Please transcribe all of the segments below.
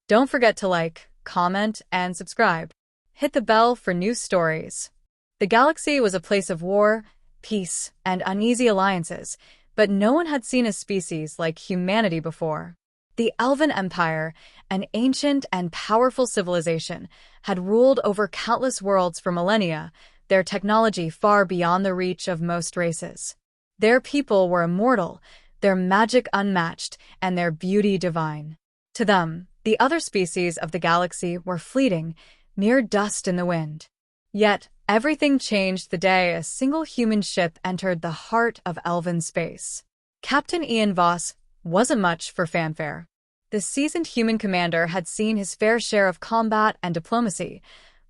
Don't forget to like, comment, and subscribe. Hit the bell for new stories. The galaxy was a place of war, peace, and uneasy alliances, but no one had seen a species like humanity before. The Elven Empire, an ancient and powerful civilization, had ruled over countless worlds for millennia, their technology far beyond the reach of most races. Their people were immortal, their magic unmatched, and their beauty divine. To them, the other species of the galaxy were fleeting, mere dust in the wind. Yet, everything changed the day a single human ship entered the heart of Elven space. Captain Ian Voss wasn't much for fanfare. The seasoned human commander had seen his fair share of combat and diplomacy,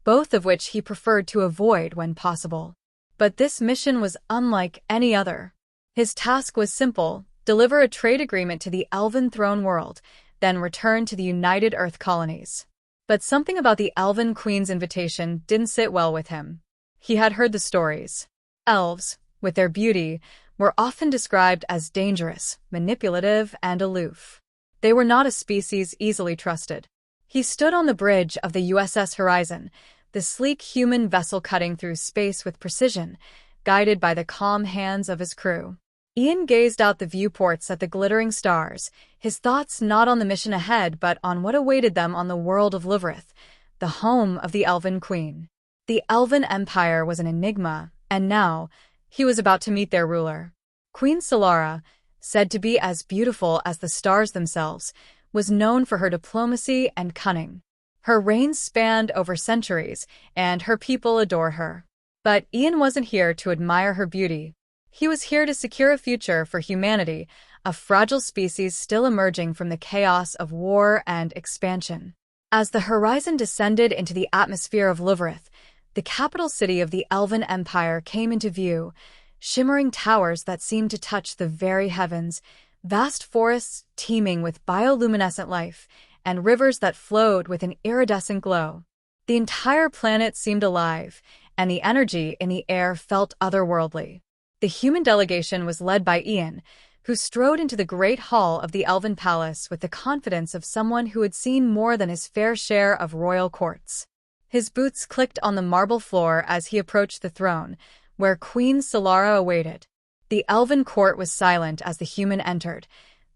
both of which he preferred to avoid when possible. But this mission was unlike any other. His task was simple: deliver a trade agreement to the Elven throne world, then return to the United Earth colonies. But something about the Elven Queen's invitation didn't sit well with him. He had heard the stories. Elves, with their beauty, were often described as dangerous, manipulative, and aloof. They were not a species easily trusted. He stood on the bridge of the USS Horizon, the sleek human vessel cutting through space with precision, guided by the calm hands of his crew. Ian gazed out the viewports at the glittering stars, his thoughts not on the mission ahead but on what awaited them on the world of Liverith, the home of the Elven Queen. The Elven Empire was an enigma, and now, he was about to meet their ruler. Queen Solara, said to be as beautiful as the stars themselves, was known for her diplomacy and cunning. Her reign spanned over centuries, and her people adore her. But Ian wasn't here to admire her beauty. He was here to secure a future for humanity, a fragile species still emerging from the chaos of war and expansion. As the horizon descended into the atmosphere of Liverith, the capital city of the Elven Empire came into view, shimmering towers that seemed to touch the very heavens, vast forests teeming with bioluminescent life, and rivers that flowed with an iridescent glow. The entire planet seemed alive, and the energy in the air felt otherworldly. The human delegation was led by Ian, who strode into the great hall of the Elven Palace with the confidence of someone who had seen more than his fair share of royal courts. His boots clicked on the marble floor as he approached the throne, where Queen Solara awaited. The Elven court was silent as the human entered,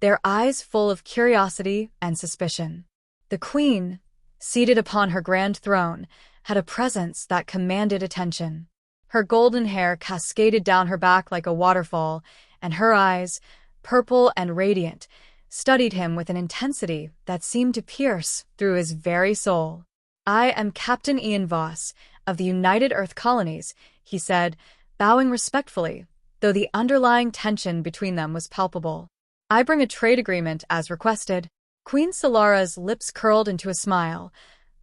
their eyes full of curiosity and suspicion. The queen, seated upon her grand throne, had a presence that commanded attention. Her golden hair cascaded down her back like a waterfall, and her eyes, purple and radiant, studied him with an intensity that seemed to pierce through his very soul. "I am Captain Ian Voss, of the United Earth Colonies," he said, bowing respectfully, though the underlying tension between them was palpable. "I bring a trade agreement as requested." Queen Solara's lips curled into a smile,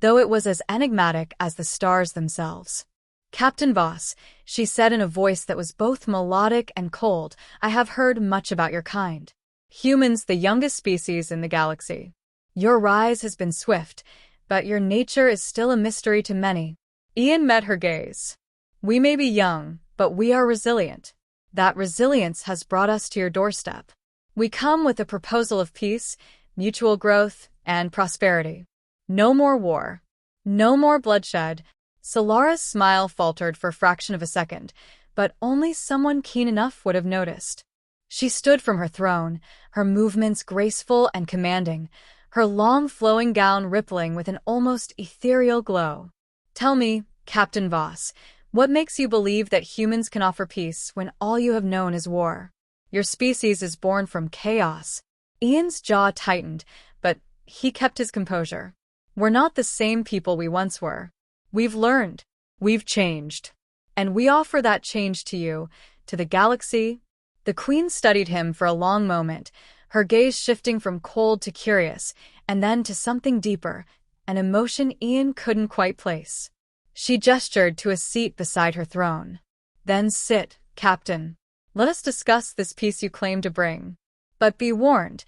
though it was as enigmatic as the stars themselves. "Captain Voss," she said in a voice that was both melodic and cold, "I have heard much about your kind. Humans, the youngest species in the galaxy. Your rise has been swift, but your nature is still a mystery to many." Ian met her gaze. "We may be young, but we are resilient. That resilience has brought us to your doorstep. We come with a proposal of peace, mutual growth, and prosperity. No more war. No more bloodshed." Solara's smile faltered for a fraction of a second, but only someone keen enough would have noticed. She stood from her throne, her movements graceful and commanding, her long flowing gown rippling with an almost ethereal glow. "Tell me, Captain Voss, what makes you believe that humans can offer peace when all you have known is war? Your species is born from chaos." Ian's jaw tightened, but he kept his composure. "We're not the same people we once were. We've learned, we've changed, and we offer that change to you, to the galaxy." The queen studied him for a long moment, her gaze shifting from cold to curious, and then to something deeper, an emotion Ian couldn't quite place. She gestured to a seat beside her throne. "Then sit, Captain. Let us discuss this peace you claim to bring. But be warned,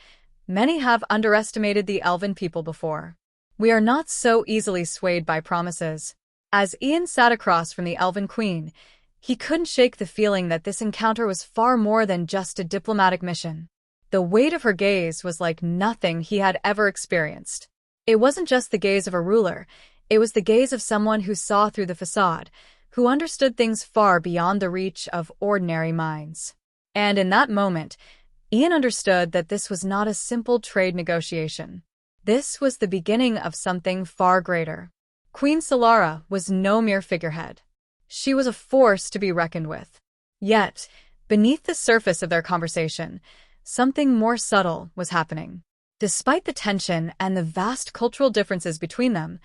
many have underestimated the Elven people before. We are not so easily swayed by promises." As Ian sat across from the Elven Queen, he couldn't shake the feeling that this encounter was far more than just a diplomatic mission. The weight of her gaze was like nothing he had ever experienced. It wasn't just the gaze of a ruler, it was the gaze of someone who saw through the facade, who understood things far beyond the reach of ordinary minds. And in that moment, Ian understood that this was not a simple trade negotiation. This was the beginning of something far greater. Queen Solara was no mere figurehead. She was a force to be reckoned with. Yet, beneath the surface of their conversation, something more subtle was happening. Despite the tension and the vast cultural differences between them,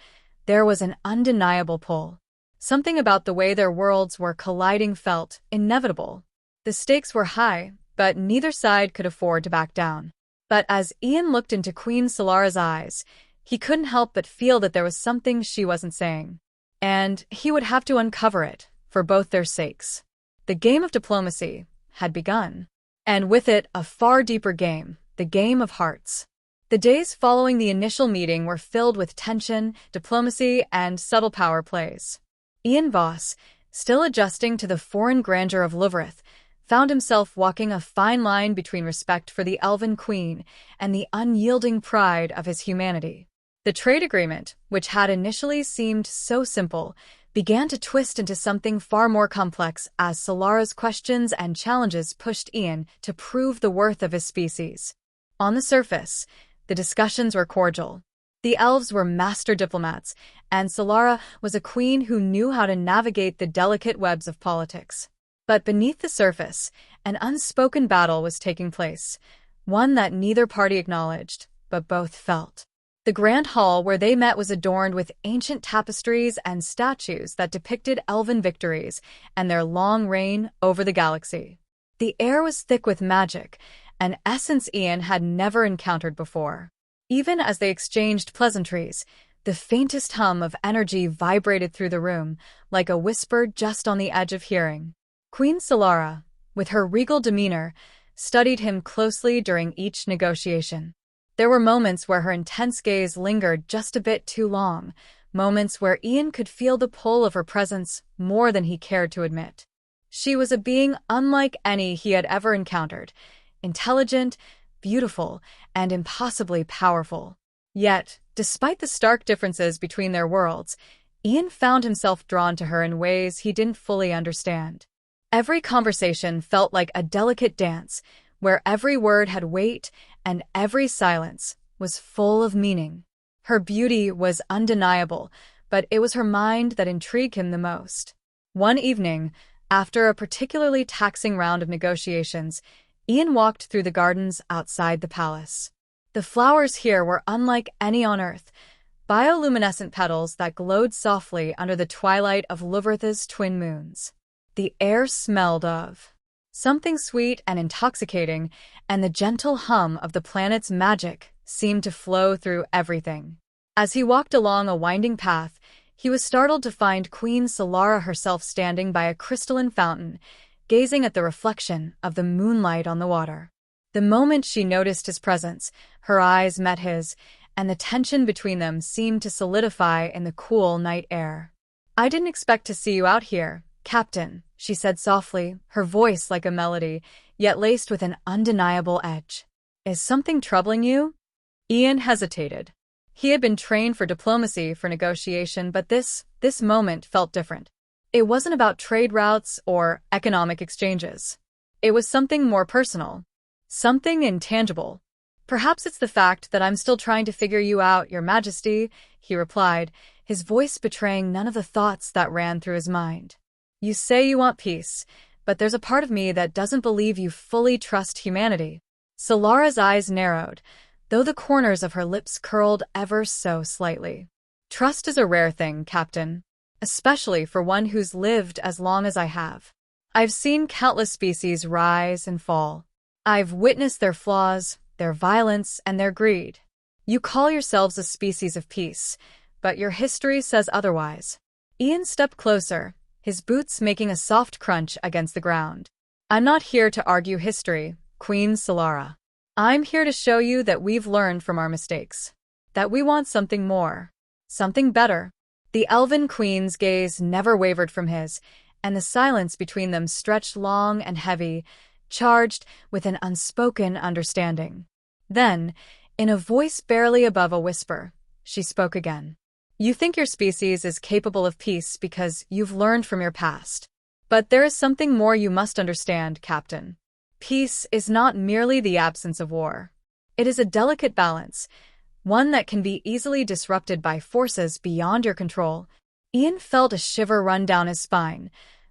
there was an undeniable pull. Something about the way their worlds were colliding felt inevitable. The stakes were high, but neither side could afford to back down. But as Ian looked into Queen Solara's eyes, he couldn't help but feel that there was something she wasn't saying. And he would have to uncover it, for both their sakes. The game of diplomacy had begun. And with it, a far deeper game, the game of hearts. The days following the initial meeting were filled with tension, diplomacy, and subtle power plays. Ian Voss, still adjusting to the foreign grandeur of Luverith, found himself walking a fine line between respect for the Elven Queen and the unyielding pride of his humanity. The trade agreement, which had initially seemed so simple, began to twist into something far more complex as Solara's questions and challenges pushed Ian to prove the worth of his species. On the surface, the discussions were cordial. The elves were master diplomats, and Solara was a queen who knew how to navigate the delicate webs of politics. But beneath the surface, an unspoken battle was taking place, one that neither party acknowledged, but both felt. The grand hall where they met was adorned with ancient tapestries and statues that depicted elven victories and their long reign over the galaxy. The air was thick with magic, an essence Ian had never encountered before. Even as they exchanged pleasantries, the faintest hum of energy vibrated through the room, like a whisper just on the edge of hearing. Queen Solara, with her regal demeanor, studied him closely during each negotiation. There were moments where her intense gaze lingered just a bit too long, moments where Ian could feel the pull of her presence more than he cared to admit. She was a being unlike any he had ever encountered, intelligent, beautiful, and impossibly powerful. Yet, despite the stark differences between their worlds, Ian found himself drawn to her in ways he didn't fully understand. Every conversation felt like a delicate dance, where every word had weight and every silence was full of meaning. Her beauty was undeniable, but it was her mind that intrigued him the most. One evening, after a particularly taxing round of negotiations, Ian walked through the gardens outside the palace. The flowers here were unlike any on Earth, bioluminescent petals that glowed softly under the twilight of Luverith's twin moons. The air smelled of something sweet and intoxicating, and the gentle hum of the planet's magic seemed to flow through everything. As he walked along a winding path, he was startled to find Queen Solara herself standing by a crystalline fountain, gazing at the reflection of the moonlight on the water. The moment she noticed his presence, her eyes met his, and the tension between them seemed to solidify in the cool night air. "I didn't expect to see you out here, Captain," she said softly, her voice like a melody, yet laced with an undeniable edge. "Is something troubling you?" Ian hesitated. He had been trained for diplomacy, for negotiation, but this moment felt different. It wasn't about trade routes or economic exchanges. It was something more personal, something intangible. "Perhaps it's the fact that I'm still trying to figure you out, Your Majesty," he replied, his voice betraying none of the thoughts that ran through his mind. "You say you want peace, but there's a part of me that doesn't believe you fully trust humanity." Solara's eyes narrowed, though the corners of her lips curled ever so slightly. "Trust is a rare thing, Captain, especially for one who's lived as long as I have. I've seen countless species rise and fall. I've witnessed their flaws, their violence, and their greed. You call yourselves a species of peace, but your history says otherwise." Ian stepped closer, his boots making a soft crunch against the ground. "I'm not here to argue history, Queen Solara. I'm here to show you that we've learned from our mistakes, that we want something more, something better." The Elven Queen's gaze never wavered from his, and the silence between them stretched long and heavy, charged with an unspoken understanding. Then, in a voice barely above a whisper, she spoke again. You think your species is capable of peace because you've learned from your past. But there is something more you must understand, Captain. Peace is not merely the absence of war. It is a delicate balance, one that can be easily disrupted by forces beyond your control. Ian felt a shiver run down his spine,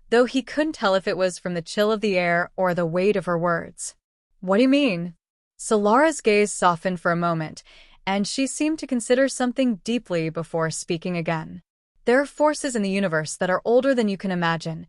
though he couldn't tell if it was from the chill of the air or the weight of her words. What do you mean? Solara's gaze softened for a moment, and she seemed to consider something deeply before speaking again. There are forces in the universe that are older than you can imagine,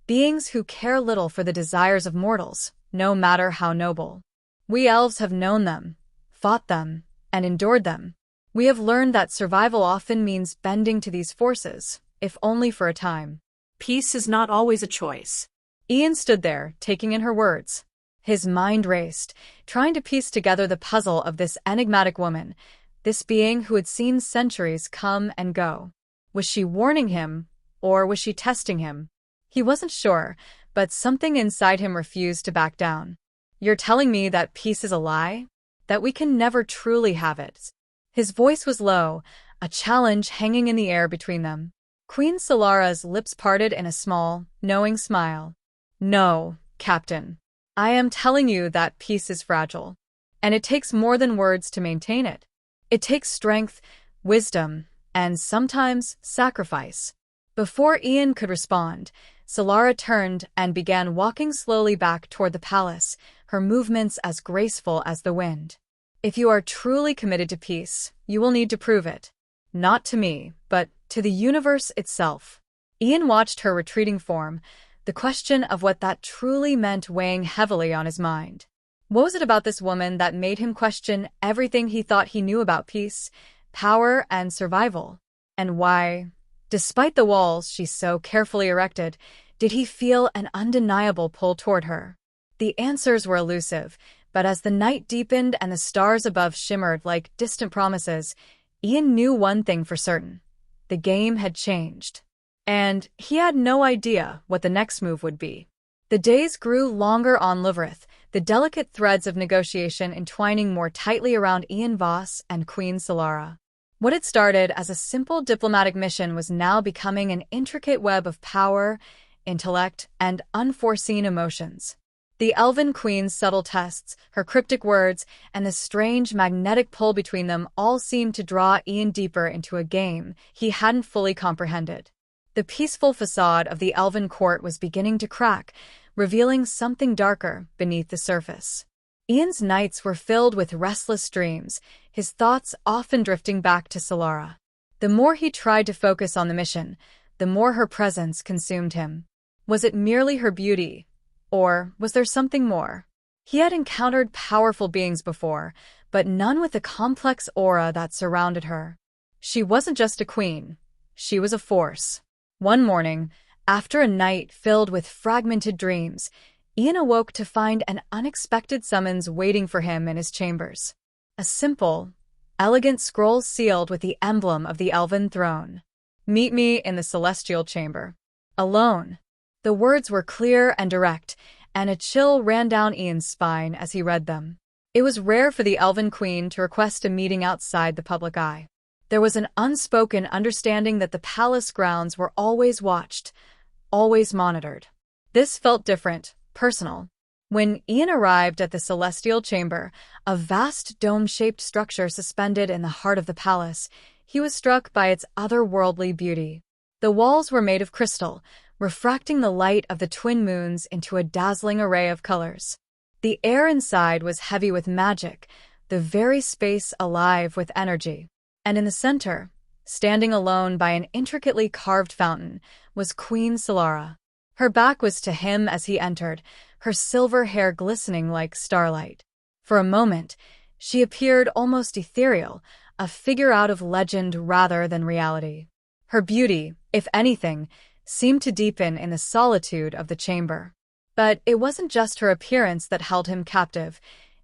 beings who care little for the desires of mortals, no matter how noble. We elves have known them, fought them, and endured them. We have learned that survival often means bending to these forces, if only for a time. Peace is not always a choice. Ian stood there, taking in her words. His mind raced, trying to piece together the puzzle of this enigmatic woman, this being who had seen centuries come and go. Was she warning him, or was she testing him? He wasn't sure, but something inside him refused to back down. You're telling me that peace is a lie? That we can never truly have it? His voice was low, a challenge hanging in the air between them. Queen Solara's lips parted in a small, knowing smile. No, Captain. I am telling you that peace is fragile, and it takes more than words to maintain it. It takes strength, wisdom, and sometimes sacrifice. Before Ian could respond, Solara turned and began walking slowly back toward the palace, her movements as graceful as the wind. If you are truly committed to peace, you will need to prove it. Not to me, but to the universe itself. Ian watched her retreating form, the question of what that truly meant weighing heavily on his mind. What was it about this woman that made him question everything he thought he knew about peace, power, and survival? And why, despite the walls she so carefully erected, did he feel an undeniable pull toward her? The answers were elusive, but as the night deepened and the stars above shimmered like distant promises, Ian knew one thing for certain. The game had changed. And he had no idea what the next move would be. The days grew longer on Liverith, the delicate threads of negotiation entwining more tightly around Ian Voss and Queen Solara. What had started as a simple diplomatic mission was now becoming an intricate web of power, intellect, and unforeseen emotions. The Elven Queen's subtle tests, her cryptic words, and the strange magnetic pull between them all seemed to draw Ian deeper into a game he hadn't fully comprehended. The peaceful facade of the Elven court was beginning to crack, revealing something darker beneath the surface. Ian's nights were filled with restless dreams, his thoughts often drifting back to Solara. The more he tried to focus on the mission, the more her presence consumed him. Was it merely her beauty, or was there something more? He had encountered powerful beings before, but none with the complex aura that surrounded her. She wasn't just a queen, she was a force. One morning, after a night filled with fragmented dreams, Ian awoke to find an unexpected summons waiting for him in his chambers. A simple, elegant scroll sealed with the emblem of the Elven throne. Meet me in the celestial chamber. Alone. The words were clear and direct, and a chill ran down Ian's spine as he read them. It was rare for the Elven Queen to request a meeting outside the public eye. There was an unspoken understanding that the palace grounds were always watched, always monitored. This felt different, personal. When Ian arrived at the celestial chamber, a vast dome-shaped structure suspended in the heart of the palace, he was struck by its otherworldly beauty. The walls were made of crystal, refracting the light of the twin moons into a dazzling array of colors. The air inside was heavy with magic, the very space alive with energy. And in the center, standing alone by an intricately carved fountain, was Queen Solara. Her back was to him as he entered, her silver hair glistening like starlight. For a moment, she appeared almost ethereal, a figure out of legend rather than reality. Her beauty, if anything, seemed to deepen in the solitude of the chamber. But it wasn't just her appearance that held him captive.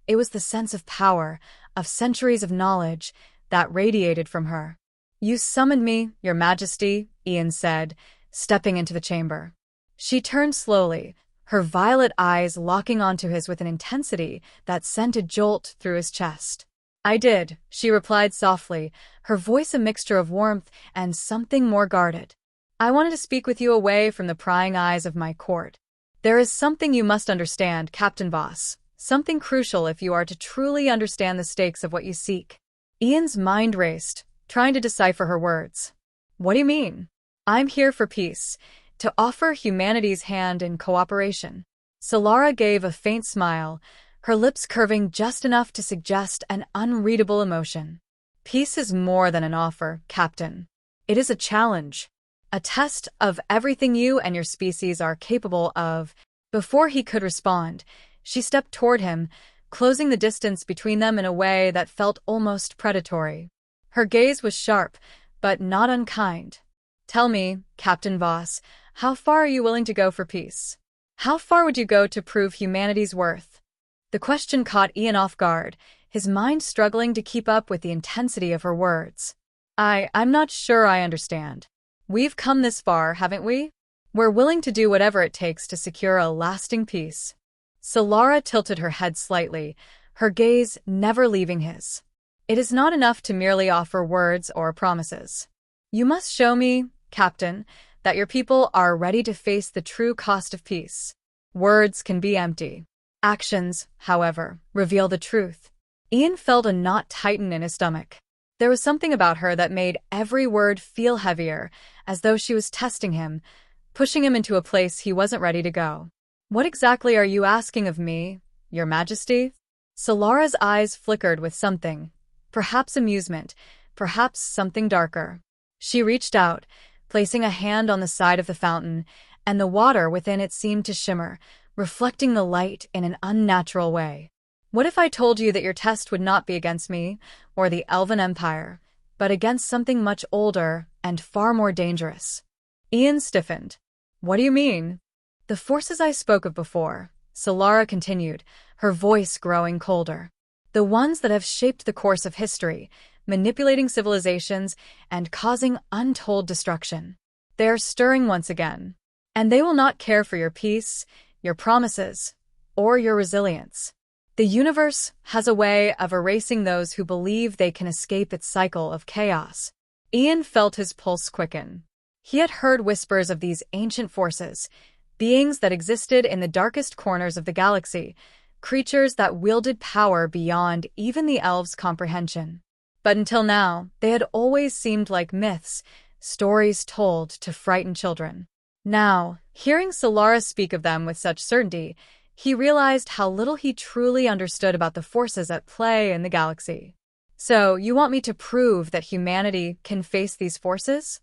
It was the sense of power, of centuries of knowledge, that radiated from her. You summoned me, Your Majesty, Ian said, stepping into the chamber. She turned slowly, her violet eyes locking onto his with an intensity that sent a jolt through his chest. I did, she replied softly, her voice a mixture of warmth and something more guarded. I wanted to speak with you away from the prying eyes of my court. There is something you must understand, Captain Voss. Something crucial if you are to truly understand the stakes of what you seek. Ian's mind raced, trying to decipher her words. What do you mean? I'm here for peace, to offer humanity's hand in cooperation. Solara gave a faint smile, her lips curving just enough to suggest an unreadable emotion. Peace is more than an offer, Captain. It is a challenge. A test of everything you and your species are capable of. Before he could respond, she stepped toward him, closing the distance between them in a way that felt almost predatory. Her gaze was sharp, but not unkind. Tell me, Captain Voss, how far are you willing to go for peace? How far would you go to prove humanity's worth? The question caught Ian off guard, his mind struggling to keep up with the intensity of her words. I'm not sure I understand. We've come this far, haven't we? We're willing to do whatever it takes to secure a lasting peace. Solara tilted her head slightly, her gaze never leaving his. It is not enough to merely offer words or promises. You must show me, Captain, that your people are ready to face the true cost of peace. Words can be empty. Actions, however, reveal the truth. Ian felt a knot tighten in his stomach. There was something about her that made every word feel heavier, as though she was testing him, pushing him into a place he wasn't ready to go. What exactly are you asking of me, Your Majesty? Solara's eyes flickered with something, perhaps amusement, perhaps something darker. She reached out, placing a hand on the side of the fountain, and the water within it seemed to shimmer, reflecting the light in an unnatural way. What if I told you that your test would not be against me, or the Elven Empire, but against something much older and far more dangerous? Ian stiffened. What do you mean? The forces I spoke of before, Solara continued, her voice growing colder. The ones that have shaped the course of history, manipulating civilizations and causing untold destruction. They are stirring once again, and they will not care for your peace, your promises, or your resilience. The universe has a way of erasing those who believe they can escape its cycle of chaos. Ian felt his pulse quicken. He had heard whispers of these ancient forces, beings that existed in the darkest corners of the galaxy, creatures that wielded power beyond even the elves' comprehension. But until now, they had always seemed like myths, stories told to frighten children. Now, hearing Solara speak of them with such certainty, he realized how little he truly understood about the forces at play in the galaxy. So, you want me to prove that humanity can face these forces?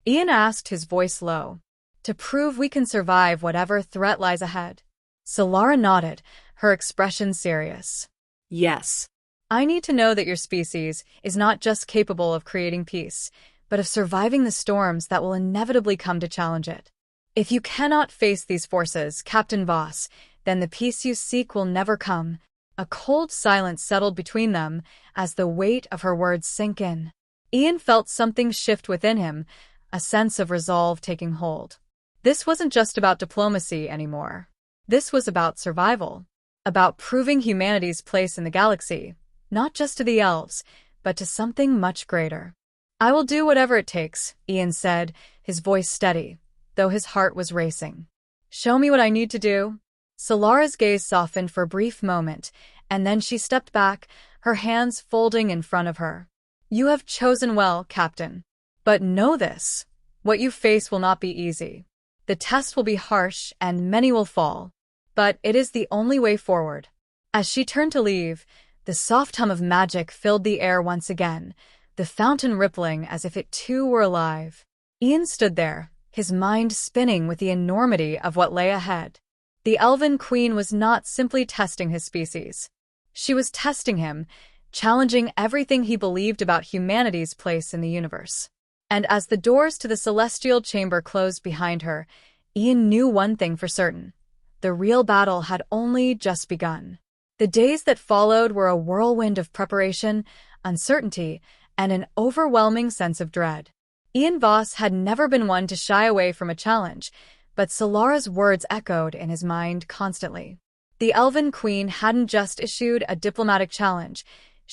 Ian asked, his voice low. To prove we can survive whatever threat lies ahead. Solara nodded, her expression serious. Yes. I need to know that your species is not just capable of creating peace, but of surviving the storms that will inevitably come to challenge it. If you cannot face these forces, Captain Voss, then the peace you seek will never come. A cold silence settled between them as the weight of her words sank in. Ian felt something shift within him, a sense of resolve taking hold. This wasn't just about diplomacy anymore. This was about survival, about proving humanity's place in the galaxy, not just to the elves, but to something much greater. I will do whatever it takes, Ian said, his voice steady, though his heart was racing. Show me what I need to do. Solara's gaze softened for a brief moment, and then she stepped back, her hands folding in front of her. You have chosen well, Captain. But know this, what you face will not be easy. The test will be harsh and many will fall. But it is the only way forward. As she turned to leave, the soft hum of magic filled the air once again, the fountain rippling as if it too were alive. Ian stood there, his mind spinning with the enormity of what lay ahead. The Elven Queen was not simply testing his species. She was testing him, challenging everything he believed about humanity's place in the universe. And as the doors to the celestial chamber closed behind her, Ian knew one thing for certain. The real battle had only just begun. The days that followed were a whirlwind of preparation, uncertainty, and an overwhelming sense of dread. Ian Voss had never been one to shy away from a challenge, but Solara's words echoed in his mind constantly. The Elven Queen hadn't just issued a diplomatic challenge,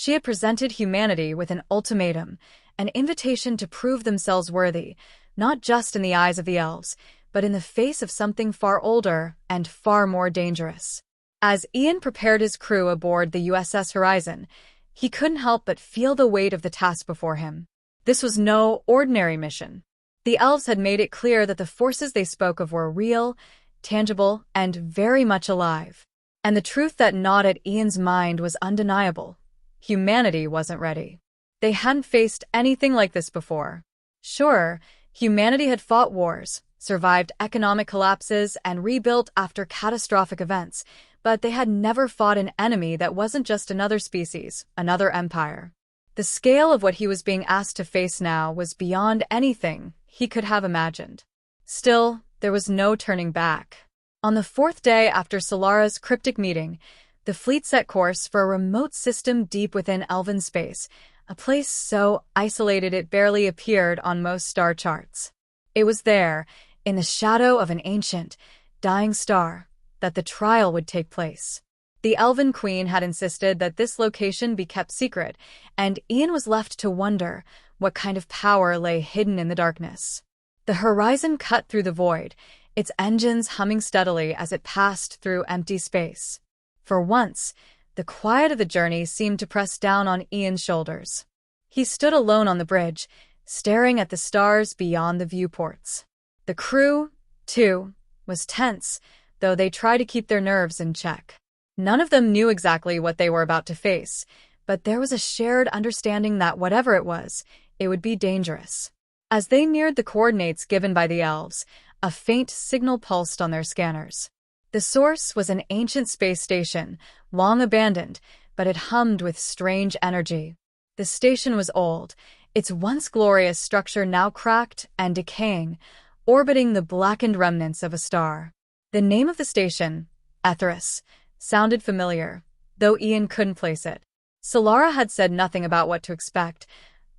She had presented humanity with an ultimatum, an invitation to prove themselves worthy, not just in the eyes of the elves, but in the face of something far older and far more dangerous. As Ian prepared his crew aboard the USS Horizon, he couldn't help but feel the weight of the task before him. This was no ordinary mission. The elves had made it clear that the forces they spoke of were real, tangible, and very much alive. And the truth that gnawed at Ian's mind was undeniable. Humanity wasn't ready. They hadn't faced anything like this before. Sure, humanity had fought wars, survived economic collapses, and rebuilt after catastrophic events, but they had never fought an enemy that wasn't just another species, another empire. The scale of what he was being asked to face now was beyond anything he could have imagined. Still, there was no turning back. On the fourth day after Solara's cryptic meeting, the fleet set course for a remote system deep within Elven space, a place so isolated it barely appeared on most star charts. It was there, in the shadow of an ancient, dying star, that the trial would take place. The Elven Queen had insisted that this location be kept secret, and Ian was left to wonder what kind of power lay hidden in the darkness. The horizon cut through the void, its engines humming steadily as it passed through empty space. For once, the quiet of the journey seemed to press down on Ian's shoulders. He stood alone on the bridge, staring at the stars beyond the viewports. The crew, too, was tense, though they tried to keep their nerves in check. None of them knew exactly what they were about to face, but there was a shared understanding that whatever it was, it would be dangerous. As they neared the coordinates given by the elves, a faint signal pulsed on their scanners. The source was an ancient space station, long abandoned, but it hummed with strange energy. The station was old, its once glorious structure now cracked and decaying, orbiting the blackened remnants of a star. The name of the station, Ethris, sounded familiar, though Ian couldn't place it. Solara had said nothing about what to expect,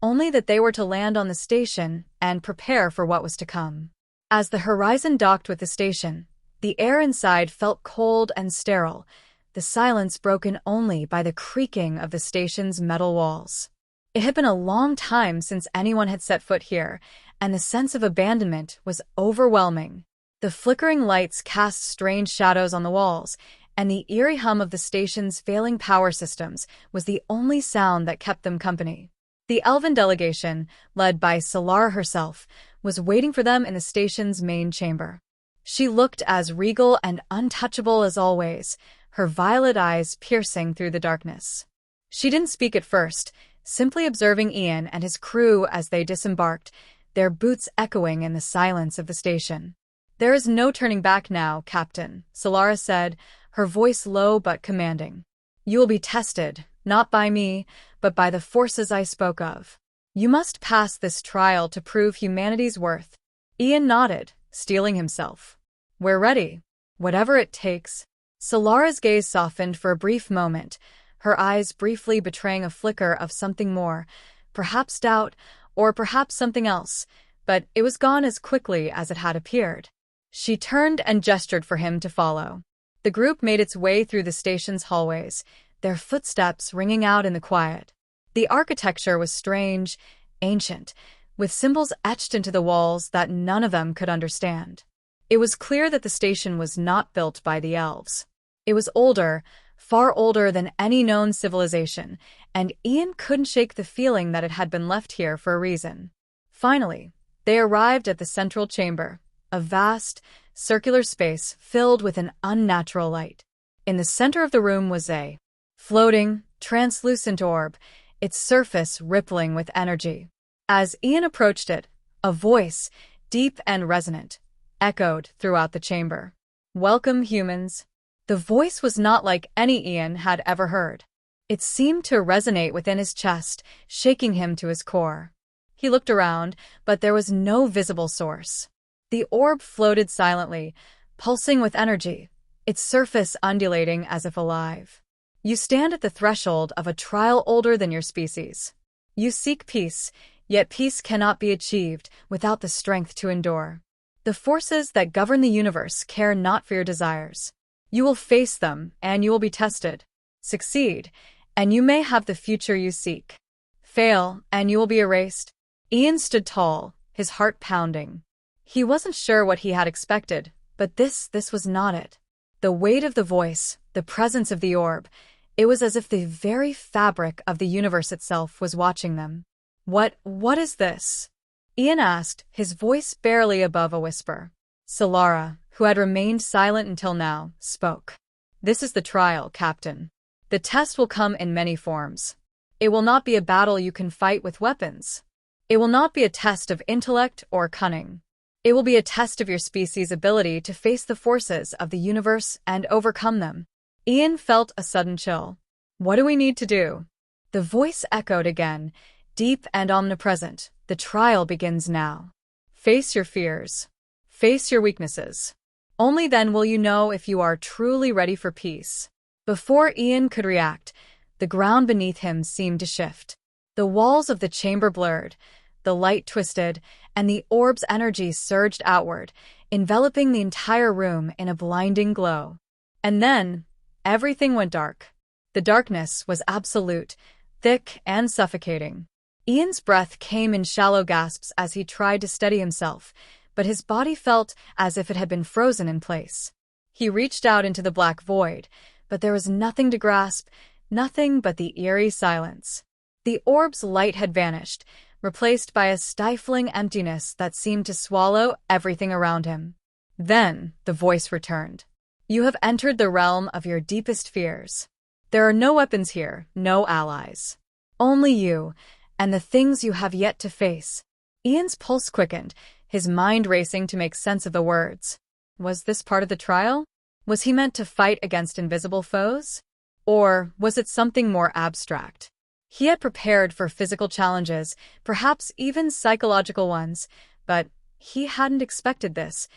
only that they were to land on the station and prepare for what was to come. As the horizon docked with the station, the air inside felt cold and sterile, the silence broken only by the creaking of the station's metal walls. It had been a long time since anyone had set foot here, and the sense of abandonment was overwhelming. The flickering lights cast strange shadows on the walls, and the eerie hum of the station's failing power systems was the only sound that kept them company. The Elven delegation, led by Solara herself, was waiting for them in the station's main chamber. She looked as regal and untouchable as always, her violet eyes piercing through the darkness. She didn't speak at first, simply observing Ian and his crew as they disembarked, their boots echoing in the silence of the station. "There is no turning back now, Captain," Solara said, her voice low but commanding. "You will be tested, not by me, but by the forces I spoke of. You must pass this trial to prove humanity's worth." Ian nodded, steeling himself. "We're ready. Whatever it takes." Solara's gaze softened for a brief moment, her eyes briefly betraying a flicker of something more, perhaps doubt, or perhaps something else, but it was gone as quickly as it had appeared. She turned and gestured for him to follow. The group made its way through the station's hallways, their footsteps ringing out in the quiet. The architecture was strange, ancient, with symbols etched into the walls that none of them could understand. It was clear that the station was not built by the elves. It was older, far older than any known civilization, and Ian couldn't shake the feeling that it had been left here for a reason. Finally, they arrived at the central chamber, a vast, circular space filled with an unnatural light. In the center of the room was a floating, translucent orb, its surface rippling with energy. As Ian approached it, a voice, deep and resonant, echoed throughout the chamber. "Welcome, humans." The voice was not like any Ian had ever heard. It seemed to resonate within his chest, shaking him to his core. He looked around, but there was no visible source. The orb floated silently, pulsing with energy, its surface undulating as if alive. "You stand at the threshold of a trial older than your species. You seek peace, yet peace cannot be achieved without the strength to endure. The forces that govern the universe care not for your desires. You will face them, and you will be tested. Succeed, and you may have the future you seek. Fail, and you will be erased. Ian stood tall, his heart pounding. He wasn't sure what he had expected, but this was not it. The weight of the voice, the presence of the orb, it was as if the very fabric of the universe itself was watching them. What is this? Ian asked, his voice barely above a whisper. Solara, who had remained silent until now, spoke. This is the trial, Captain. The test will come in many forms. It will not be a battle you can fight with weapons. It will not be a test of intellect or cunning. It will be a test of your species' ability to face the forces of the universe and overcome them. Ian felt a sudden chill. What do we need to do? The voice echoed again, deep and omnipresent. The trial begins now. Face your fears. Face your weaknesses. Only then will you know if you are truly ready for peace. Before Ian could react, the ground beneath him seemed to shift. The walls of the chamber blurred, the light twisted, and the orb's energy surged outward, enveloping the entire room in a blinding glow. And then, everything went dark. The darkness was absolute, thick and suffocating. Ian's breath came in shallow gasps as he tried to steady himself, but his body felt as if it had been frozen in place. He reached out into the black void, but there was nothing to grasp, nothing but the eerie silence. The orb's light had vanished, replaced by a stifling emptiness that seemed to swallow everything around him. Then the voice returned. You have entered the realm of your deepest fears. There are no weapons here, no allies. Only you, and the things you have yet to face. Ian's pulse quickened, his mind racing to make sense of the words. Was this part of the trial? Was he meant to fight against invisible foes? Or was it something more abstract? He had prepared for physical challenges, perhaps even psychological ones, but he hadn't expected this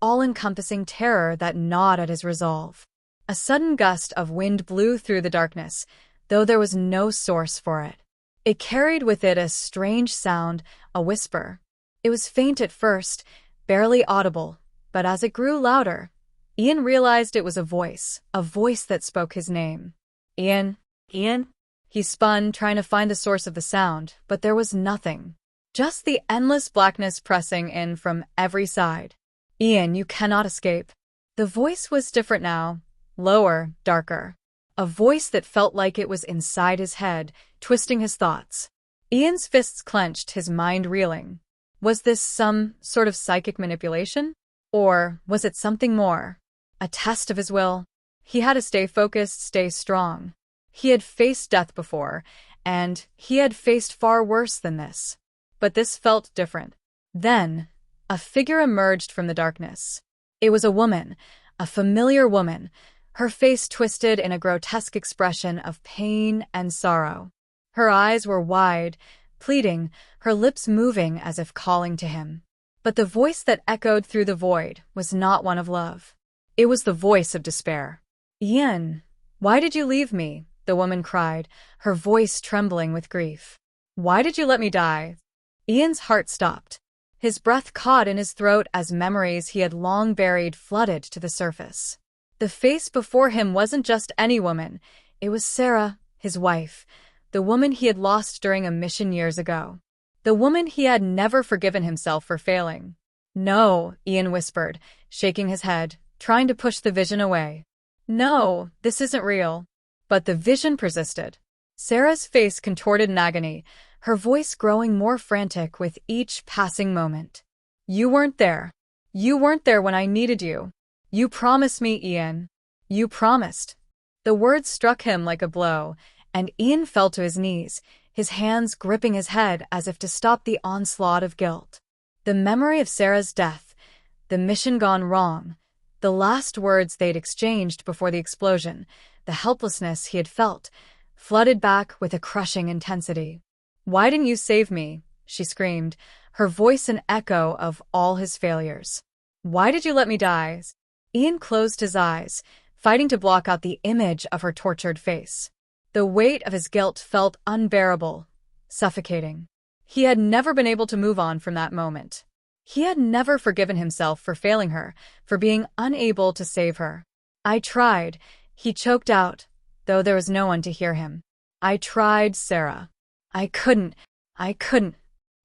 all-encompassing terror that gnawed at his resolve. A sudden gust of wind blew through the darkness, though there was no source for it. It carried with it a strange sound, a whisper. It was faint at first, barely audible, but as it grew louder, Ian realized it was a voice that spoke his name. Ian? Ian? He spun, trying to find the source of the sound, but there was nothing. Just the endless blackness pressing in from every side. Ian, you cannot escape. The voice was different now, lower, darker. A voice that felt like it was inside his head, twisting his thoughts. Ian's fists clenched, his mind reeling. Was this some sort of psychic manipulation? Or was it something more? A test of his will? He had to stay focused, stay strong. He had faced death before, and he had faced far worse than this. But this felt different. Then, a figure emerged from the darkness. It was a woman, a familiar woman, her face twisted in a grotesque expression of pain and sorrow. Her eyes were wide, pleading, her lips moving as if calling to him. But the voice that echoed through the void was not one of love. It was the voice of despair. Ian, why did you leave me? The woman cried, her voice trembling with grief. Why did you let me die? Ian's heart stopped. His breath caught in his throat as memories he had long buried flooded to the surface. The face before him wasn't just any woman. It was Sarah, his wife, the woman he had lost during a mission years ago. The woman he had never forgiven himself for failing. No, Ian whispered, shaking his head, trying to push the vision away. No, this isn't real. But the vision persisted. Sarah's face contorted in agony, her voice growing more frantic with each passing moment. You weren't there. You weren't there when I needed you. You promised me, Ian. You promised. The words struck him like a blow, and Ian fell to his knees, his hands gripping his head as if to stop the onslaught of guilt. The memory of Sarah's death, the mission gone wrong, the last words they'd exchanged before the explosion, the helplessness he had felt, flooded back with a crushing intensity. Why didn't you save me? She screamed, her voice an echo of all his failures. Why did you let me die? Ian closed his eyes, fighting to block out the image of her tortured face. The weight of his guilt felt unbearable, suffocating. He had never been able to move on from that moment. He had never forgiven himself for failing her, for being unable to save her. I tried, he choked out, though there was no one to hear him. "I tried, Sarah. I couldn't. I couldn't."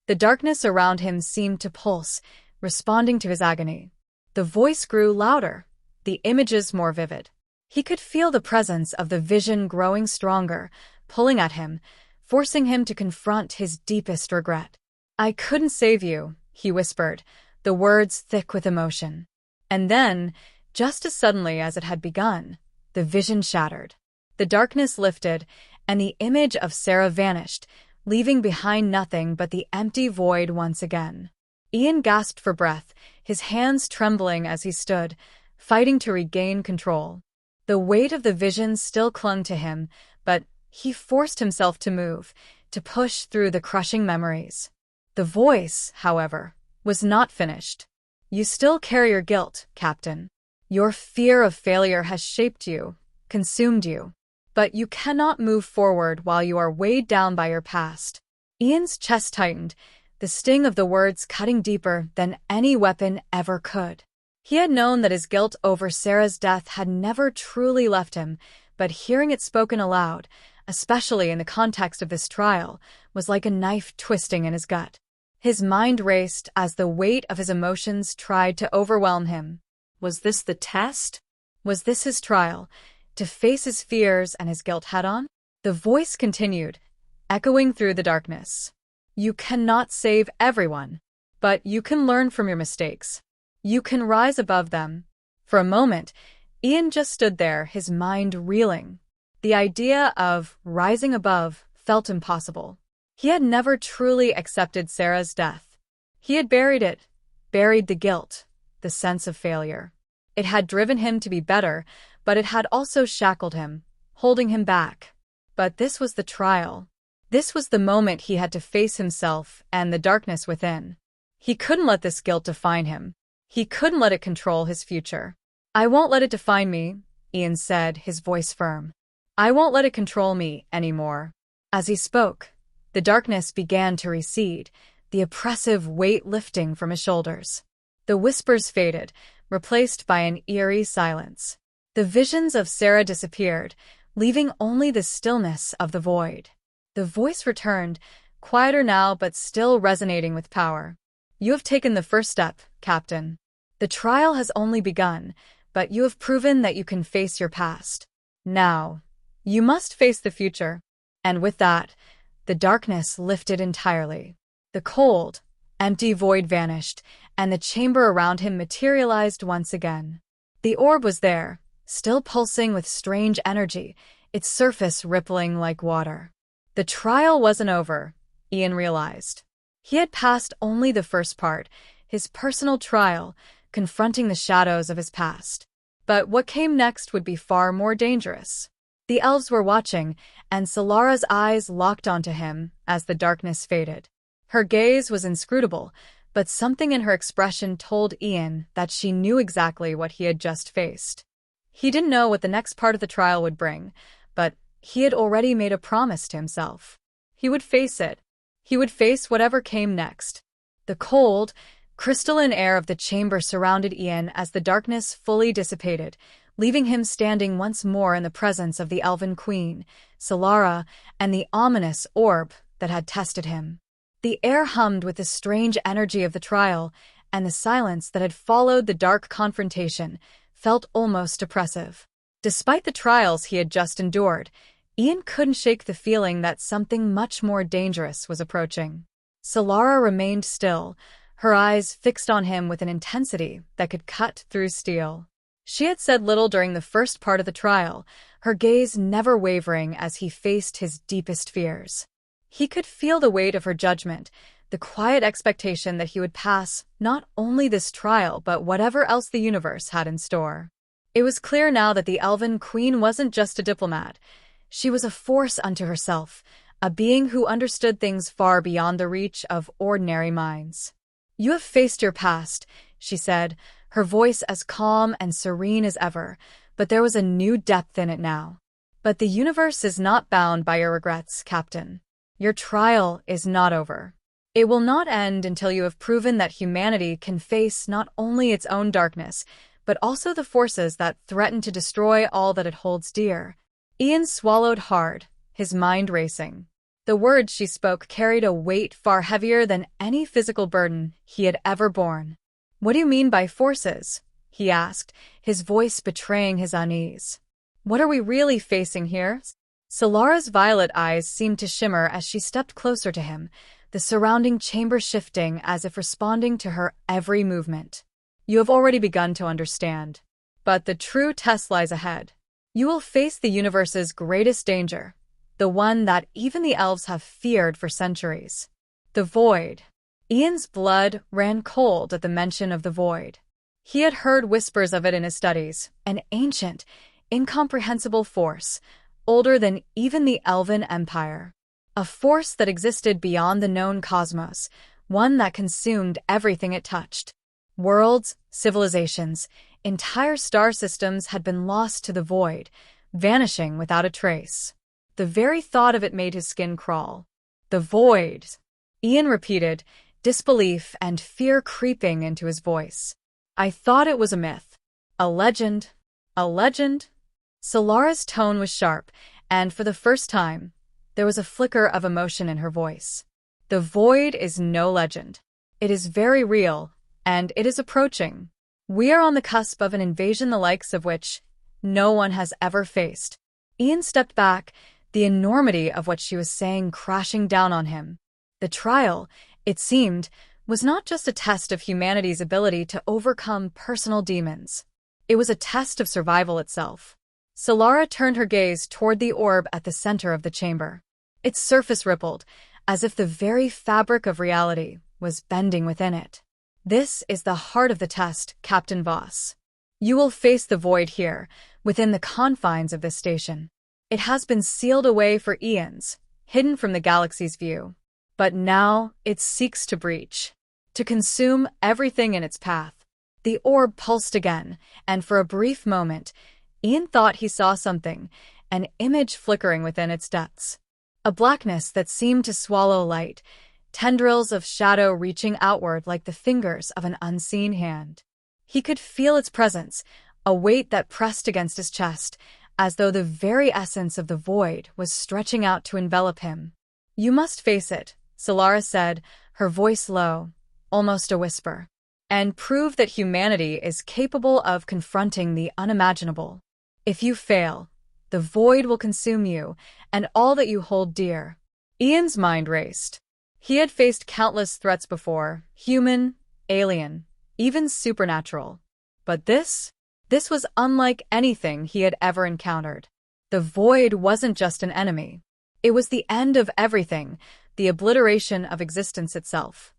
The darkness around him seemed to pulse, responding to his agony. The voice grew louder, the images more vivid. He could feel the presence of the vision growing stronger, pulling at him, forcing him to confront his deepest regret. "I couldn't save you," he whispered, the words thick with emotion. And then, just as suddenly as it had begun, the vision shattered. The darkness lifted, and the image of Sarah vanished, leaving behind nothing but the empty void once again. Ian gasped for breath, his hands trembling as he stood, fighting to regain control. The weight of the vision still clung to him, but he forced himself to move, to push through the crushing memories. The voice, however, was not finished. "You still carry your guilt, Captain. Your fear of failure has shaped you, consumed you. But you cannot move forward while you are weighed down by your past." Ian's chest tightened, the sting of the words cutting deeper than any weapon ever could. He had known that his guilt over Sarah's death had never truly left him, but hearing it spoken aloud, especially in the context of this trial, was like a knife twisting in his gut. His mind raced as the weight of his emotions tried to overwhelm him. Was this the test? Was this his trial, to face his fears and his guilt head-on? The voice continued, echoing through the darkness. "You cannot save everyone, but you can learn from your mistakes. You can rise above them." For a moment, Ian just stood there, his mind reeling. The idea of rising above felt impossible. He had never truly accepted Sarah's death. He had buried it, buried the guilt, the sense of failure. It had driven him to be better, but it had also shackled him, holding him back. But this was the trial. This was the moment he had to face himself and the darkness within. He couldn't let this guilt define him. He couldn't let it control his future. "I won't let it define me," Ian said, his voice firm. "I won't let it control me anymore." As he spoke, the darkness began to recede, the oppressive weight lifting from his shoulders. The whispers faded, replaced by an eerie silence. The visions of Sarah disappeared, leaving only the stillness of the void. The voice returned, quieter now but still resonating with power. "You have taken the first step, Captain. The trial has only begun, but you have proven that you can face your past. Now, you must face the future." And with that, the darkness lifted entirely. The cold, empty void vanished, and the chamber around him materialized once again. The orb was there, still pulsing with strange energy, its surface rippling like water. The trial wasn't over, Ian realized. He had passed only the first part, his personal trial, confronting the shadows of his past. But what came next would be far more dangerous. The elves were watching, and Solara's eyes locked onto him as the darkness faded. Her gaze was inscrutable, but something in her expression told Ian that she knew exactly what he had just faced. He didn't know what the next part of the trial would bring, but he had already made a promise to himself. He would face it. He would face whatever came next. The cold, crystalline air of the chamber surrounded Ian as the darkness fully dissipated, leaving him standing once more in the presence of the Elven Queen, Solara, and the ominous orb that had tested him. The air hummed with the strange energy of the trial, and the silence that had followed the dark confrontation felt almost oppressive. Despite the trials he had just endured, Ian couldn't shake the feeling that something much more dangerous was approaching. Solara remained still, her eyes fixed on him with an intensity that could cut through steel. She had said little during the first part of the trial, her gaze never wavering as he faced his deepest fears. He could feel the weight of her judgment, the quiet expectation that he would pass not only this trial but whatever else the universe had in store. It was clear now that the Elven Queen wasn't just a diplomat. She was a force unto herself, a being who understood things far beyond the reach of ordinary minds. "You have faced your past," she said, her voice as calm and serene as ever, but there was a new depth in it now. "But the universe is not bound by your regrets, Captain. Your trial is not over. It will not end until you have proven that humanity can face not only its own darkness, but also the forces that threaten to destroy all that it holds dear." Ian swallowed hard, his mind racing. The words she spoke carried a weight far heavier than any physical burden he had ever borne. "What do you mean by forces?" he asked, his voice betraying his unease. "What are we really facing here?" Solara's violet eyes seemed to shimmer as she stepped closer to him, the surrounding chamber shifting as if responding to her every movement. "You have already begun to understand. But the true test lies ahead. You will face the universe's greatest danger, the one that even the elves have feared for centuries. The Void." Ian's blood ran cold at the mention of the Void. He had heard whispers of it in his studies, an ancient, incomprehensible force, older than even the Elven Empire. A force that existed beyond the known cosmos, one that consumed everything it touched. Worlds, civilizations, entire star systems had been lost to the Void, vanishing without a trace. The very thought of it made his skin crawl. "The Void," Ian repeated, disbelief and fear creeping into his voice. "I thought it was a myth. A legend. A legend?" Solara's tone was sharp, and for the first time, there was a flicker of emotion in her voice. "The Void is no legend. It is very real, and it is approaching. We are on the cusp of an invasion the likes of which no one has ever faced." Ian stepped back, the enormity of what she was saying crashing down on him. The trial, it seemed, was not just a test of humanity's ability to overcome personal demons. It was a test of survival itself. Solara turned her gaze toward the orb at the center of the chamber. Its surface rippled, as if the very fabric of reality was bending within it. "This is the heart of the test, Captain Voss. You will face the Void here, within the confines of this station. It has been sealed away for eons, hidden from the galaxy's view. But now it seeks to breach, to consume everything in its path." The orb pulsed again, and for a brief moment, Ian thought he saw something, an image flickering within its depths. A blackness that seemed to swallow light, tendrils of shadow reaching outward like the fingers of an unseen hand. He could feel its presence, a weight that pressed against his chest, as though the very essence of the Void was stretching out to envelop him. "You must face it," Solara said, her voice low, almost a whisper, "and prove that humanity is capable of confronting the unimaginable. If you fail, the Void will consume you and all that you hold dear." Ian's mind raced. He had faced countless threats before, human, alien, even supernatural. But this was unlike anything he had ever encountered. The Void wasn't just an enemy. It was the end of everything, the obliteration of existence itself.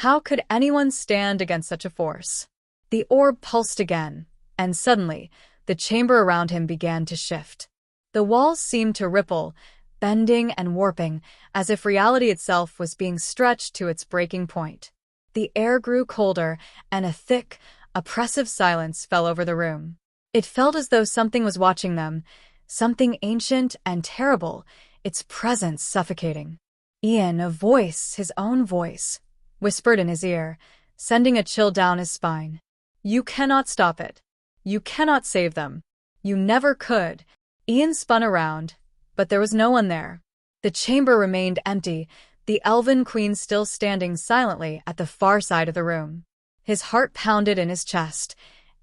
How could anyone stand against such a force? The orb pulsed again, and suddenly, the chamber around him began to shift. The walls seemed to ripple, bending and warping, as if reality itself was being stretched to its breaking point. The air grew colder, and a thick, oppressive silence fell over the room. It felt as though something was watching them, something ancient and terrible, its presence suffocating. Ian, a voice, his own voice, whispered in his ear, sending a chill down his spine. "You cannot stop it. You cannot save them. You never could." Ian spun around, but there was no one there. The chamber remained empty, the Elven Queen still standing silently at the far side of the room. His heart pounded in his chest,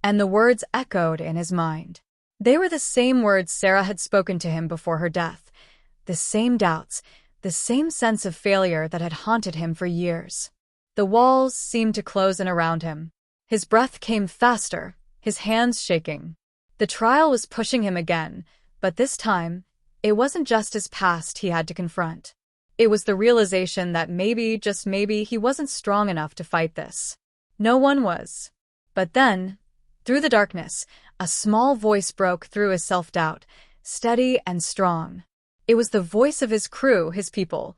and the words echoed in his mind. They were the same words Sarah had spoken to him before her death, the same doubts, the same sense of failure that had haunted him for years. The walls seemed to close in around him. His breath came faster, his hands shaking. The trial was pushing him again, but this time, it wasn't just his past he had to confront. It was the realization that maybe, just maybe, he wasn't strong enough to fight this. No one was. But then, through the darkness, a small voice broke through his self-doubt, steady and strong. It was the voice of his crew, his people,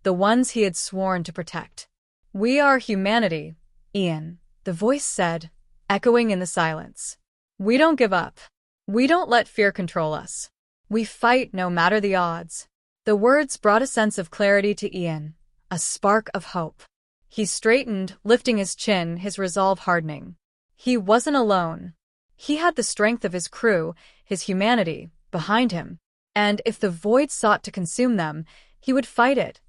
the ones he had sworn to protect. "We are humanity, Ian," the voice said, echoing in the silence. "We don't give up. We don't let fear control us. We fight no matter the odds." The words brought a sense of clarity to Ian, a spark of hope. He straightened, lifting his chin, his resolve hardening. He wasn't alone. He had the strength of his crew, his humanity, behind him. And if the void sought to consume them, he would fight it,